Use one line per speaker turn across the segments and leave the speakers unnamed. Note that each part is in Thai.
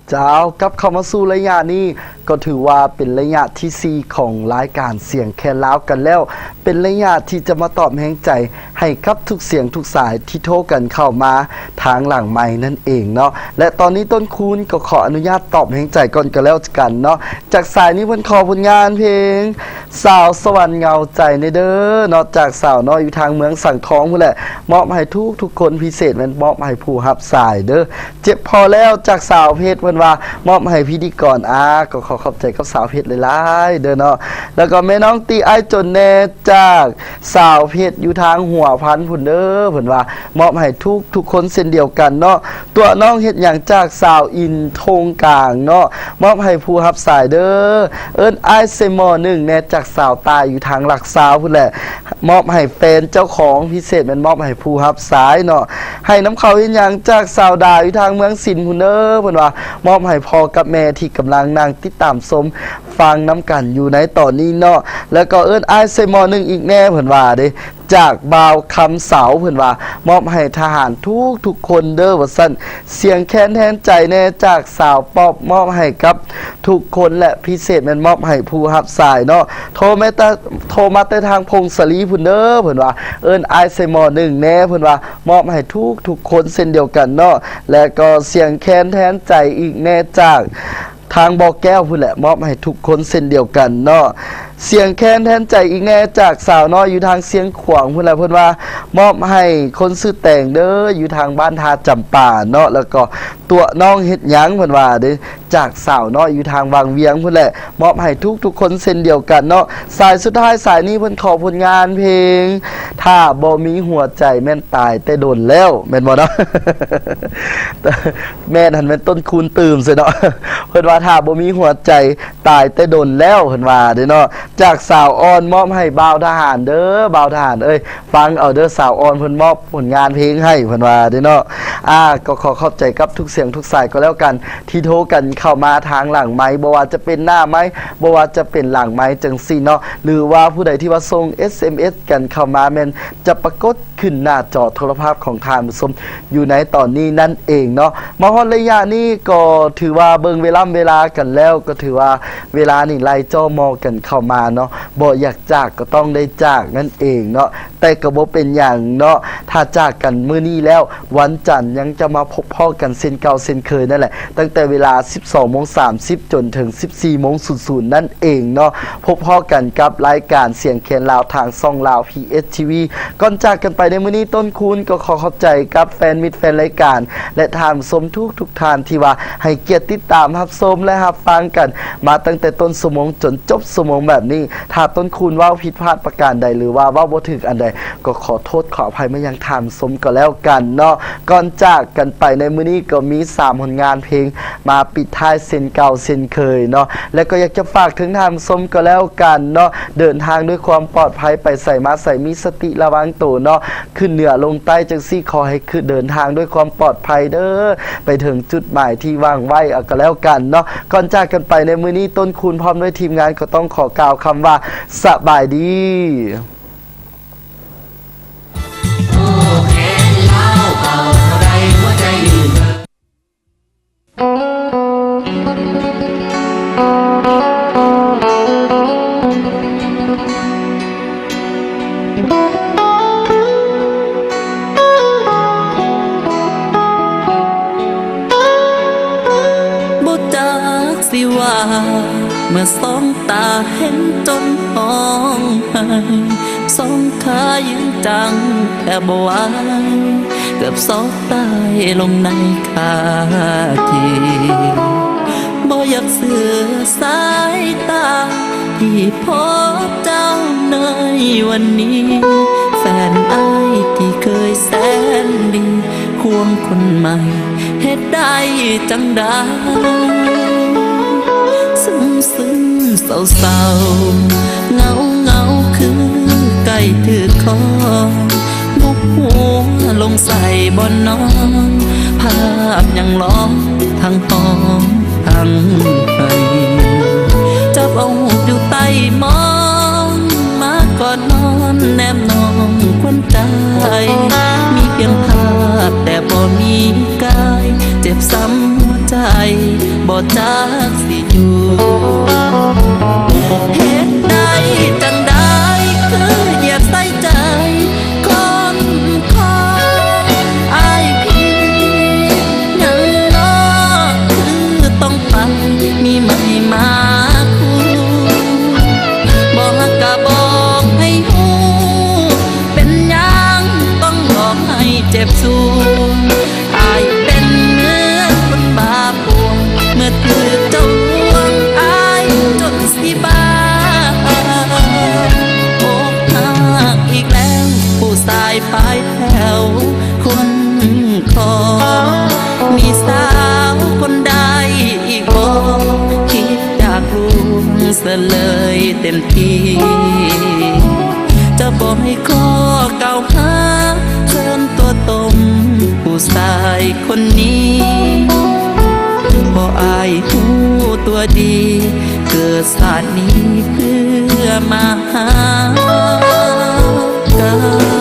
เจ้ากลับเข้ามาสู่ระยะนี้ก็ถือว่าเป็นระยะที่4ของรายการเสียงแคนลาวกันแล้วเป็นระยะที่จะมาตอบแห่งใจให้กับทุกเสียงทุกสายที่โทรกันเข้ามาทางหลังไมค์นั่นเองเนาะและตอนนี้ต้นคูณก็ขออนุญาตตอบแห่งใจก่อนกันแล้วกันเนาะจากสายนี้เพิ่นขอผลงานเพลงสาวสวรรค์เงาใจในเด้อเนาะจากสาวน้อยอยู่ทางเมืองสังทองพุ่นแหละมอบให้ทุกคนพิเศษมันมอบให้ผู้รับสายเด้อเจ็บพอแล้วจากสาวเพชรเพิ่นว่ามอบให้พิธีกรก็ขอขอบใจกับสาวเพชรหลายๆเด้อเนาะแล้วก็แม่น้องตีไอจนแน่จากสาวเพชรอยู่ทางหัวพันพุ่นเด้อเพิ่นว่ามอบให้ทุกคนเช่นเดียวกันเนาะตัวน้องเฮ็ดหยังจากสาวอินทงกลางเนาะมอบให้ผู้รับสายเด้อเอิ้นไอเซมอ1แน่จากสาวตายอยู่ทางหลักสาวพุ่นแหละมอบให้แฟนเจ้าของพิเศษมันมอบให้ผู้รับสายเนาะให้น้ำเขาเฮ็ดหยังจากสาวดาอยู่ทางเมืองสินพุ่นเด้อเพิ่นว่ามอบให้พ่อกับแม่ที่กำลังนั่งติดตามชมฟังน้ำกันอยู่ในตอนนี้เนาะแล้วก็เอิ้นไอเซมอ1อีกแน่เพิ่นว่าเด้จากบ่าวคำเสาเพิ่นว่ามอบให้ทหารทุกคนเด้อว่าซั่นเสียงแค้นแทนใจแน่จากสาวป๊อบมอบให้กับทุกคนและพิเศษมันมอบให้ผู้รับสายเนาะโทรมาแต่ทางพงศรีพุ่นเด้อเพิ่นว่าเอิ้นไอเซมอ1แน่เพิ่นว่ามอบให้ทุกคนเช่นเดียวกันเนาะและก็เสียงแค้นแทนใจอีกแน่จากทางบ่อแก้วพุ่นแหละมอบให้ทุกคนเช่นเดียวกันเนาะเสียงแค้นแทนใจอีกแน่จากสาวน้อยอยู่ทางเสียงขวางพุ่นแหละเพิ่นว่ามอบให้คนซื้อแต่งเด้ออยู่ทางบ้านทาจำป่าเนาะแล้วก็ตัวน้องเฮ็ดหยังเพิ่นว่าเด้จากสาวน้อยอยู่ทางวังเวียงพุ่นแหละมอบให้ทุกคนเช่นเดียวกันเนาะสายสุดท้ายสายนี้เพิ่นขอผลงานเพลงถ้าบ่มีหัวใจแม่นตายแต่โดนแล้วแม่นบ่เนาะ แม่นหันเป็นต้นคูณตื่มซิเนาะ เพิ่นว่าถ้าบ่มีหัวใจตายแต่โดนแล้วเพิ่นว่าเด้เนาะจากสาวอ่อนมอบให้บ่าวทหารเด้อบ่าวทหารเอ้ยฟังเอาเด้อสาวอ่อนเพิ่นมอบผลงานเพลงให้เพิ่นว่าเด้เนาะก็ขอขอบใจกับทุกเสียงทุกสายก็แล้วกันที่โทรกันเข้ามาทางหลังไมค์บ่ว่าจะเป็นหน้าไมค์บ่ว่าจะเป็นหลังไมค์จังซี่เนาะหรือว่าผู้ใดที่ว่าส่ง SMS กันเข้ามาแม่นจะปรากฏขึ้นหน้าจอโทรภาพของทางผู้ชมอยู่ในตอนนี้นั่นเองเนาะมาฮอดระยะนี้ก็ถือว่าเบิ่งเวลากันแล้วก็ถือว่าเวลานี่ไล่จ้อมอกันเข้ามาเนาะบ่อยากจากก็ต้องได้จากนั่นเองเนาะแต่ก็บ่เป็นอย่างเนาะถ้าจากกันมื้อนี้แล้ววันจันทร์ยังจะมาพบพ่อกันเช่นเก่าเช่นเคยนั่นแหละตั้งแต่เวลา 12:30 จนถึง 14:00 นั่นเองเนาะพบพ่อกันกับรายการเสียงแคนลาวทางช่องลาว PSTV ก่อนจากกันไปในมื้อนี้ต้นคูณก็ขอขอบใจกับแฟนมิตรแฟนรายการและทานชมทุกท่านที่ว่าให้เกียรติติดตามรับชมและรับฟังกันมาตั้งแต่ต้นชั่วโมงจนจบชั่วโมงแบบนี้ถ้าต้นคูณว่าผิดพลาดประการใดหรือว่าบ่ถึกอันใดก็ขอโทษขออภัยมายังทานชมก็แล้วกันเนาะก่อนจากกันไปในมื้อนี้ก็มี3ผลงานเพลงมาปิดท้ายเส้นเก่าเส้นเคยเนาะและก็อยากจะฝากถึงทานชมก็แล้วกันเนาะเดินทางด้วยความปลอดภัยไปใส่มาใส่มีสติระวังตัวเนาะขึ้นเหนือลงใต้จังซี่ขอให้คือเดินทางด้วยความปลอดภัยเด้อไปถึงจุดหมายที่วางไว้ก็แล้วกันเนาะก่อนจากกันไปในมื้อนี้ต้นคูณพร้อมด้วยทีมงานก็ต้องขอกล่าวคำว่าสบายดี
สิว่าเมื่อสองตาเห็นจนห้องไห้สองขายืนจังแทบบ่ไหวเกือบสอบตายลงในคาทีบ่อยากเสือสายตาที่พบเจ้าในวันนี้แฟนอ้ายที่เคยแสนดีควงคนใหม่เฮ็ดได้จังได้ซึ้งเศร้าเงาคือใกล้ถือคอบุกหัวลงใส่บนนอนภาพยังล้อมทั้งหอมทั้งไห้จับเอาหูอยู่ใต้มองมาก่อนนอนแนมนองควันใจมีเพียงภาพแต่บ่มีกายเจ็บซ้ำหัวใจ บสวงอายเป็นเหมือนคนบาปวงเมื่อถือเจ้าลวงอายจนสิบ้าอกหักอีกแล้วผู้ชายปลายแถวคนคอมีสาวคนใดอีกบ่คิดอยากรู้เสียเลยเต็มที่จะบอกให้ข้อเก่าหาเพิ่มตัวตนผู้ชายคนนี้พออายหูตัวดีเกิดชาตินี้เพื่อมาหากัน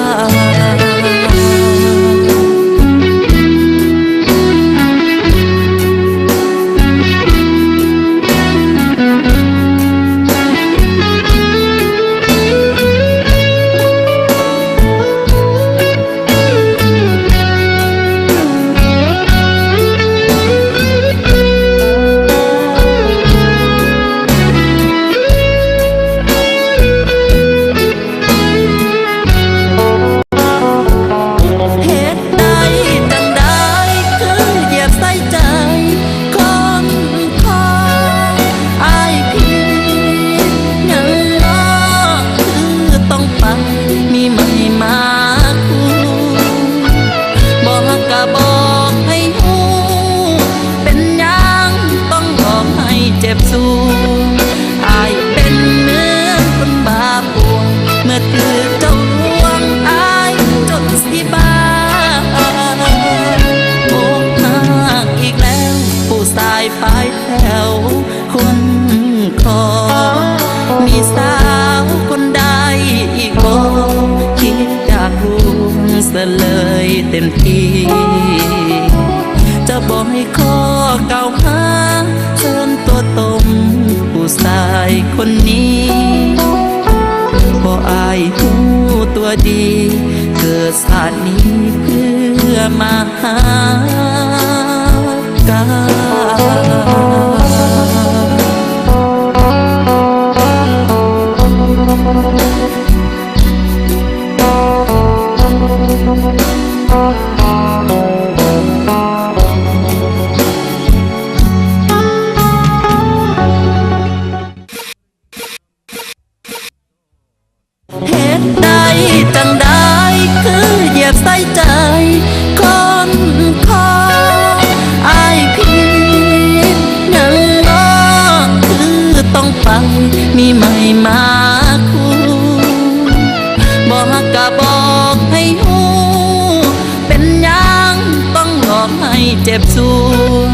ปลายแถวคนคอมีสาวคนใดอีกบ่คิดอยากรู้เสียเลยเต็มที่จะบอกให้ข้อเก่าหาเพิ่มตัวตนผู้ชายคนนี้พออายหูตัวดีเกิดชาตินี้เพื่อมาหากันเหตุใดจังได้คือเหยียบใส่ใจคนคออายผิดยังน้อคือต้องไปมีใหม่มาคู่บอกกะบอกให้หูเป็นยังต้องหลอกให้เจ็บสูง